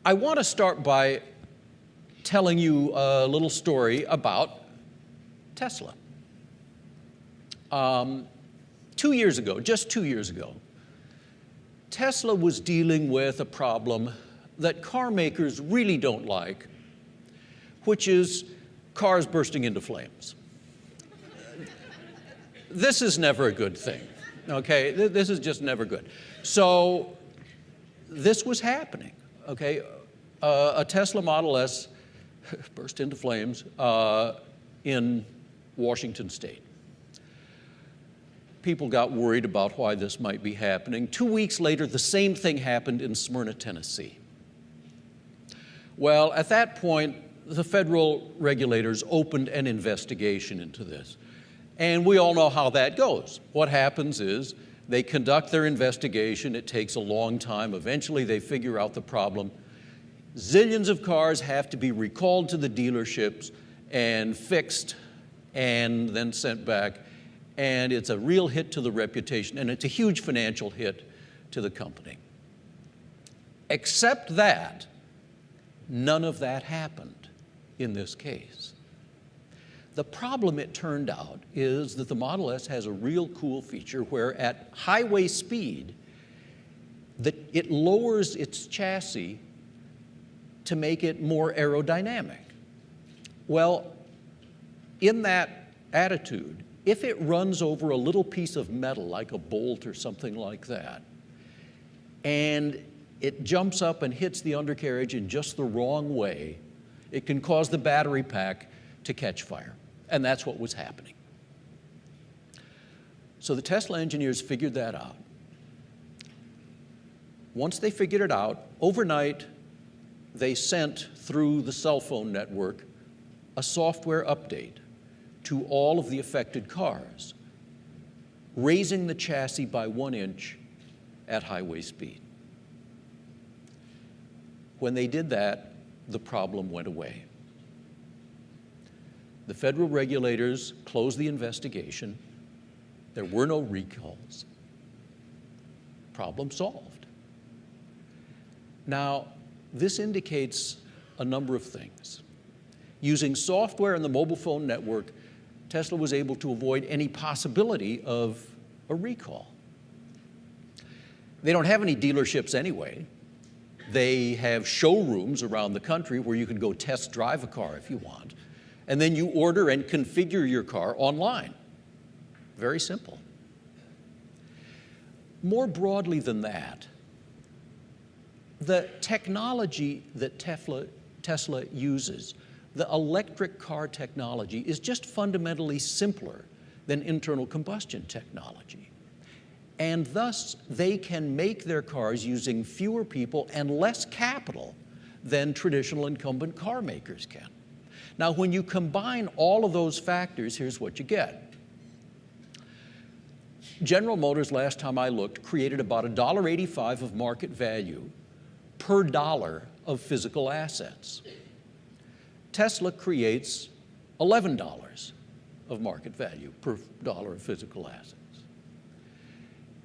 I want to start by telling you a little story about Tesla. 2 years ago, just 2 years ago, Tesla was dealing with a problem that car makers really don't like, which is cars bursting into flames. This is never a good thing, okay? This is just never good. So this was happening, okay? A Tesla Model S burst into flames in Washington State. People got worried about why this might be happening. 2 weeks later, the same thing happened in Smyrna, Tennessee. Well, at that point, the federal regulators opened an investigation into this. And we all know how that goes. What happens is they conduct their investigation. It takes a long time. Eventually, they figure out the problem. Zillions of cars have to be recalled to the dealerships and fixed and then sent back. And it's a real hit to the reputation, and it's a huge financial hit to the company. Except that, none of that happened in this case. The problem, it turned out, is that the Model S has a real cool feature where at highway speed, it lowers its chassis to make it more aerodynamic. Well, in that attitude, if it runs over a little piece of metal, like a bolt or something like that, and it jumps up and hits the undercarriage in just the wrong way, it can cause the battery pack to catch fire. And that's what was happening. So the Tesla engineers figured that out. Once they figured it out, overnight, they sent through the cell phone network a software update to all of the affected cars, raising the chassis by 1 inch at highway speed. When they did that, the problem went away. The federal regulators closed the investigation. There were no recalls. Problem solved. Now, this indicates a number of things. Using software in the mobile phone network, Tesla was able to avoid any possibility of a recall. They don't have any dealerships anyway. They have showrooms around the country where you can go test drive a car if you want. And then you order and configure your car online. Very simple. More broadly than that, the technology that Tesla uses, the electric car technology, is just fundamentally simpler than internal combustion technology. And thus, they can make their cars using fewer people and less capital than traditional incumbent car makers can. Now, when you combine all of those factors, here's what you get. General Motors, last time I looked, created about $1.85 of market value per dollar of physical assets. Tesla creates $11 of market value per dollar of physical assets.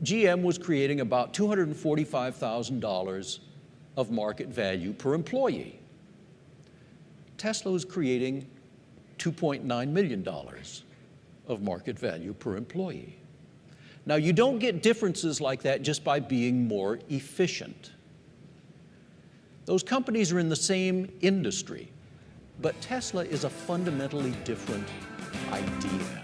GM was creating about $245,000 of market value per employee. Tesla was creating $2.9 million of market value per employee. Now, you don't get differences like that just by being more efficient. Those companies are in the same industry, but Tesla is a fundamentally different idea.